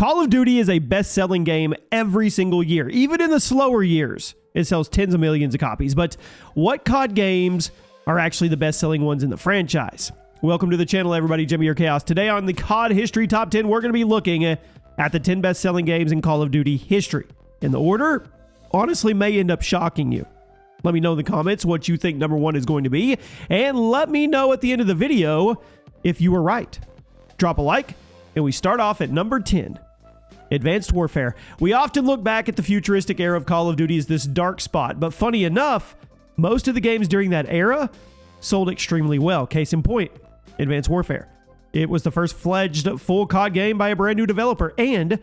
Call of Duty is a best-selling game every single year. Even in the slower years, it sells tens of millions of copies. But what COD games are actually the best-selling ones in the franchise? Welcome to the channel, everybody. Jimmy or Chaos. Today on the COD History Top 10, we're going to be looking at the 10 best-selling games in Call of Duty history. And the order, honestly, may end up shocking you. Let me know in the comments what you think number one is going to be. And let me know at the end of the video if you were right. Drop a like, and we start off at number 10. Advanced Warfare. We often look back at the futuristic era of Call of Duty as this dark spot, but funny enough, most of the games during that era sold extremely well. Case in point, Advanced Warfare. It was the first fledged full COD game by a brand new developer and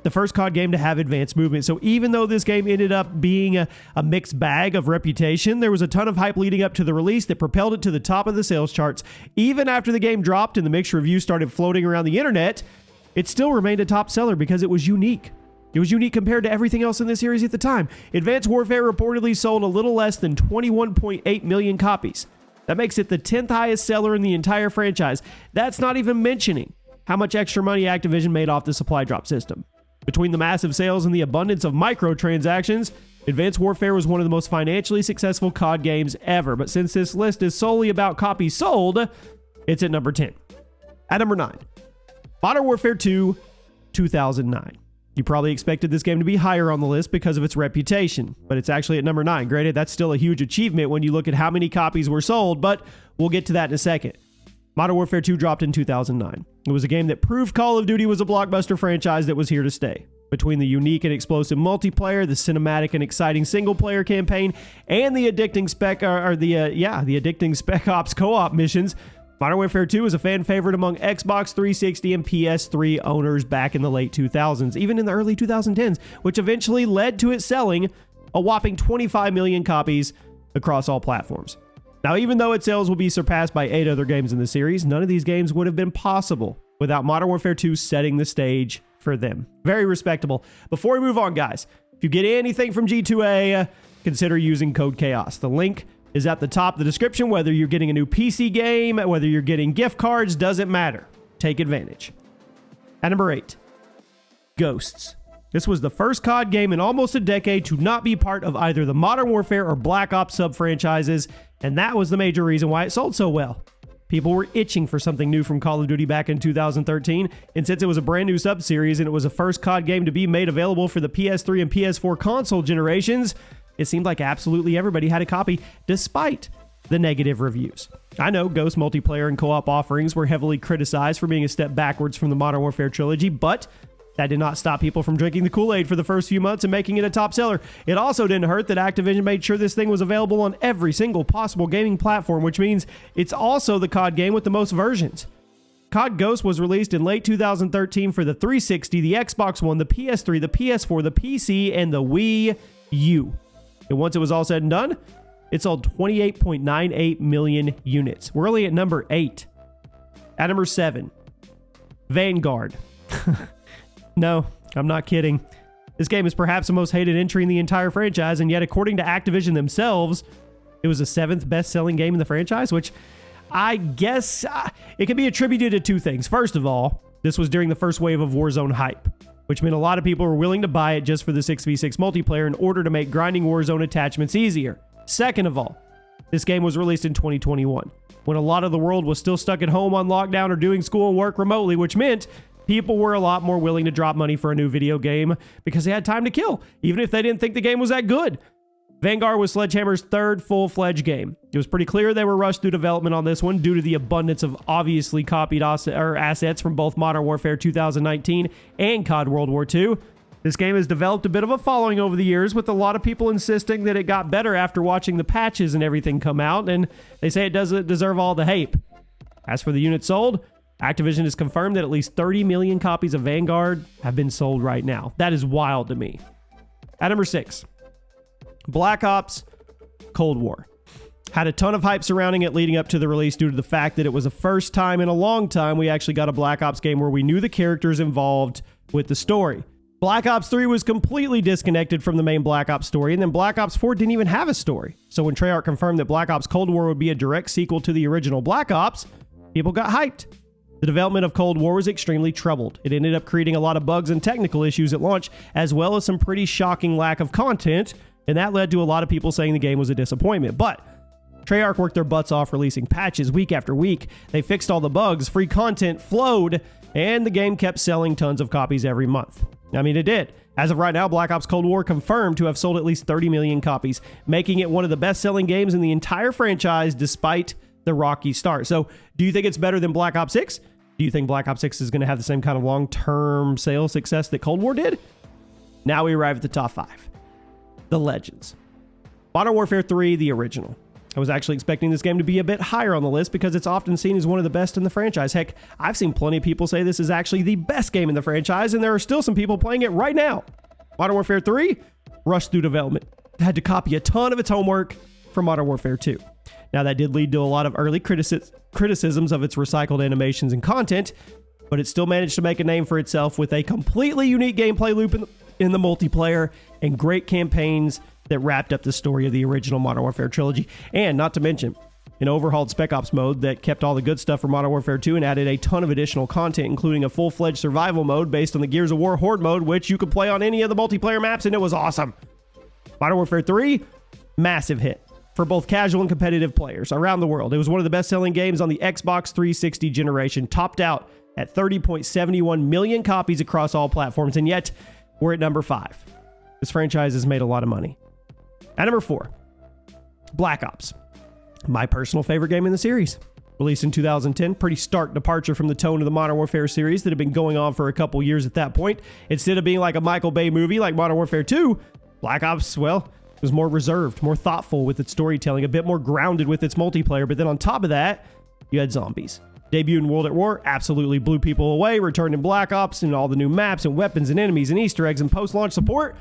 the first COD game to have advanced movement. So even though this game ended up being a mixed bag of reputation, there was a ton of hype leading up to the release that propelled it to the top of the sales charts. Even after the game dropped and the mixed reviews started floating around the internet, it still remained a top seller because it was unique. It was unique compared to everything else in the series at the time. Advanced Warfare reportedly sold a little less than 21.8 million copies. That makes it the 10th highest seller in the entire franchise. That's not even mentioning how much extra money Activision made off the supply drop system. Between the massive sales and the abundance of microtransactions, Advanced Warfare was one of the most financially successful COD games ever. But since this list is solely about copies sold, it's at number 10. At number 9. Modern Warfare 2, 2009. You probably expected this game to be higher on the list because of its reputation, but it's actually at number 9. Granted, that's still a huge achievement when you look at how many copies were sold, but we'll get to that in a second. Modern Warfare 2 dropped in 2009. It was a game that proved Call of Duty was a blockbuster franchise that was here to stay. Between the unique and explosive multiplayer, the cinematic and exciting single-player campaign, and the addicting addicting Spec Ops co-op missions, Modern Warfare 2 was a fan favorite among Xbox 360 and PS3 owners back in the late 2000s, even in the early 2010s, which eventually led to it selling a whopping 25 million copies across all platforms. Now, even though its sales will be surpassed by 8 other games in the series, none of these games would have been possible without Modern Warfare 2 setting the stage for them. Very respectable. Before we move on, guys, if you get anything from G2A, consider using code CHAOS. The link is at the top of the description. Whether you're getting a new PC game, whether you're getting gift cards, doesn't matter. Take advantage. At number 8, Ghosts. This was the first COD game in almost a decade to not be part of either the Modern Warfare or Black Ops sub-franchises, and that was the major reason why it sold so well. People were itching for something new from Call of Duty back in 2013, and since it was a brand new sub-series and it was the first COD game to be made available for the PS3 and PS4 console generations, it seemed like absolutely everybody had a copy, despite the negative reviews. I know Ghost multiplayer and co-op offerings were heavily criticized for being a step backwards from the Modern Warfare trilogy, but that did not stop people from drinking the Kool-Aid for the first few months and making it a top seller. It also didn't hurt that Activision made sure this thing was available on every single possible gaming platform, which means it's also the COD game with the most versions. COD Ghost was released in late 2013 for the 360, the Xbox One, the PS3, the PS4, the PC, and the Wii U. And once it was all said and done, it sold 28.98 million units. We're only at number 8. At number 7, Vanguard. No, I'm not kidding. This game is perhaps the most hated entry in the entire franchise, and yet according to Activision themselves, it was the 7th best-selling game in the franchise, which I guess it can be attributed to two things. First of all, this was during the first wave of Warzone hype, which meant a lot of people were willing to buy it just for the 6v6 multiplayer in order to make grinding Warzone attachments easier. Second of all, this game was released in 2021, when a lot of the world was still stuck at home on lockdown or doing school and work remotely, which meant people were a lot more willing to drop money for a new video game because they had time to kill, even if they didn't think the game was that good. Vanguard was Sledgehammer's third full-fledged game. It was pretty clear they were rushed through development on this one due to the abundance of obviously copied assets from both Modern Warfare 2019 and COD World War II. This game has developed a bit of a following over the years, with a lot of people insisting that it got better after watching the patches and everything come out, and they say it doesn't deserve all the hype. As for the units sold, Activision has confirmed that at least 30 million copies of Vanguard have been sold right now. That is wild to me. At number 6, Black Ops Cold War. Had a ton of hype surrounding it leading up to the release due to the fact that it was the first time in a long time we actually got a Black Ops game where we knew the characters involved with the story. Black Ops 3 was completely disconnected from the main Black Ops story, and then Black Ops 4 didn't even have a story. So when Treyarch confirmed that Black Ops Cold War would be a direct sequel to the original Black Ops, people got hyped. The development of Cold War was extremely troubled. It ended up creating a lot of bugs and technical issues at launch, as well as some pretty shocking lack of content, and that led to a lot of people saying the game was a disappointment. But Treyarch worked their butts off releasing patches week after week. They fixed all the bugs, free content flowed, and the game kept selling tons of copies every month. I mean, it did. As of right now, Black Ops Cold War confirmed to have sold at least 30 million copies, making it one of the best-selling games in the entire franchise despite the rocky start. So, do you think it's better than Black Ops 6? Do you think Black Ops 6 is going to have the same kind of long-term sales success that Cold War did? Now we arrive at the top 5. The Legends. Modern Warfare 3, the original. I was actually expecting this game to be a bit higher on the list because it's often seen as one of the best in the franchise. Heck, I've seen plenty of people say this is actually the best game in the franchise, and there are still some people playing it right now. Modern Warfare 3 rushed through development. Had to copy a ton of its homework from Modern Warfare 2. Now, that did lead to a lot of early criticisms of its recycled animations and content, but it still managed to make a name for itself with a completely unique gameplay loop in the multiplayer and great campaigns that wrapped up the story of the original Modern Warfare trilogy. And not to mention, an overhauled Spec Ops mode that kept all the good stuff from Modern Warfare 2 and added a ton of additional content, including a full-fledged survival mode based on the Gears of War Horde mode, which you could play on any of the multiplayer maps, and it was awesome. Modern Warfare 3, massive hit for both casual and competitive players around the world. It was one of the best-selling games on the Xbox 360 generation, topped out at 30.71 million copies across all platforms, and yet we're at number 5. This franchise has made a lot of money. At number 4, Black Ops. My personal favorite game in the series. Released in 2010, pretty stark departure from the tone of the Modern Warfare series that had been going on for a couple years at that point. Instead of being like a Michael Bay movie like Modern Warfare 2, Black Ops, well, was more reserved, more thoughtful with its storytelling, a bit more grounded with its multiplayer. But then on top of that, you had zombies. Debuted in World at War, absolutely blew people away, returned in Black Ops and all the new maps and weapons and enemies and Easter eggs and post-launch support.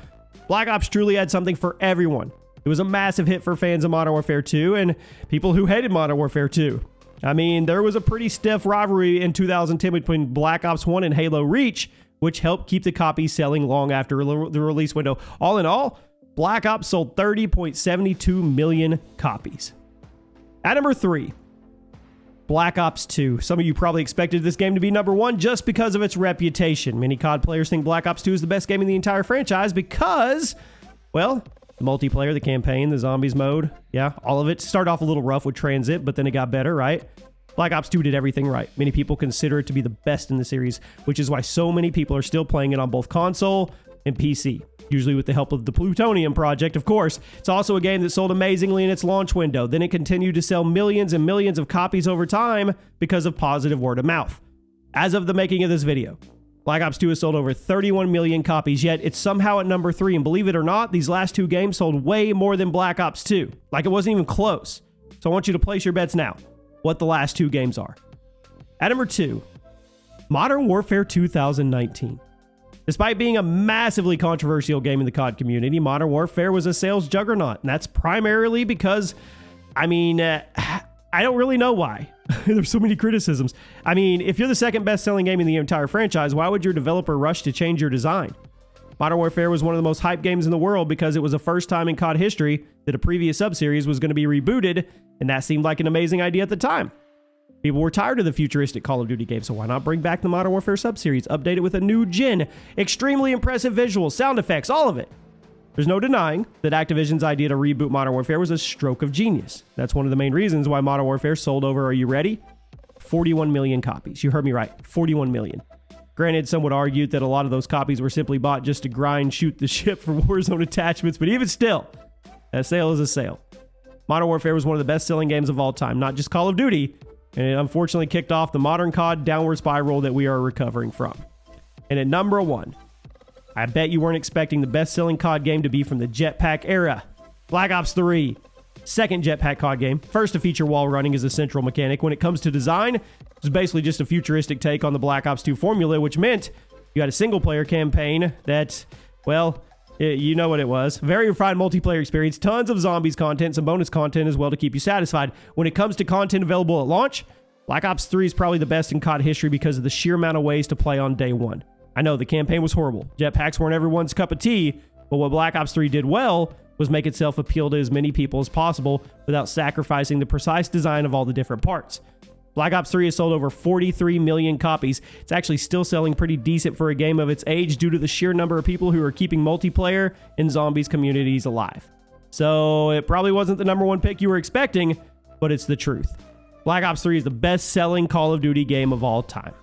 Black Ops truly had something for everyone. It was a massive hit for fans of Modern Warfare 2 and people who hated Modern Warfare 2. I mean, there was a pretty stiff rivalry in 2010 between Black Ops 1 and Halo Reach, which helped keep the copies selling long after the release window. All in all, Black Ops sold 30.72 million copies. At number 3, Black Ops 2. Some of you probably expected this game to be number 1 just because of its reputation. Many COD players think Black Ops 2 is the best game in the entire franchise because, well, the multiplayer, the campaign, the zombies mode, yeah, all of it. Started off a little rough with transit, but then it got better, right? Black Ops 2 did everything right. Many people consider it to be the best in the series, which is why so many people are still playing it on both console and PC, usually with the help of the Plutonium Project, of course. It's also a game that sold amazingly in its launch window. Then it continued to sell millions and millions of copies over time because of positive word of mouth. As of the making of this video, Black Ops 2 has sold over 31 million copies, yet it's somehow at number 3. And believe it or not, these last 2 games sold way more than Black Ops 2. Like, it wasn't even close. So I want you to place your bets now, what the last 2 games are. At number 2, Modern Warfare 2019. Despite being a massively controversial game in the COD community, Modern Warfare was a sales juggernaut. And that's primarily because, I don't really know why. There's so many criticisms. I mean, if you're the second best-selling game in the entire franchise, why would your developer rush to change your design? Modern Warfare was one of the most hyped games in the world because it was the first time in COD history that a previous sub-series was going to be rebooted, and that seemed like an amazing idea at the time. People were tired of the futuristic Call of Duty game, so why not bring back the Modern Warfare sub-series, update it with a new gen, extremely impressive visuals, sound effects, all of it. There's no denying that Activision's idea to reboot Modern Warfare was a stroke of genius. That's one of the main reasons why Modern Warfare sold over, are you ready? 41 million copies. You heard me right, 41 million. Granted, some would argue that a lot of those copies were simply bought just to grind, shoot the ship for Warzone attachments, but even still, a sale is a sale. Modern Warfare was one of the best-selling games of all time, not just Call of Duty, and it unfortunately kicked off the modern COD downward spiral that we are recovering from. And at number 1, I bet you weren't expecting the best-selling COD game to be from the jetpack era. Black Ops 3. Second jetpack COD game. First to feature wall running as a central mechanic. When it comes to design, it was basically just a futuristic take on the Black Ops 2 formula, which meant you had a single-player campaign that, well, you know what it was. Very refined multiplayer experience, tons of zombies content, some bonus content as well to keep you satisfied. When it comes to content available at launch, Black Ops 3 is probably the best in COD history because of the sheer amount of ways to play on day one. I know the campaign was horrible. Jetpacks weren't everyone's cup of tea, but what Black Ops 3 did well was make itself appeal to as many people as possible without sacrificing the precise design of all the different parts. Black Ops 3 has sold over 43 million copies. It's actually still selling pretty decent for a game of its age due to the sheer number of people who are keeping multiplayer and zombies communities alive. So it probably wasn't the number one pick you were expecting, but it's the truth. Black Ops 3 is the best-selling Call of Duty game of all time.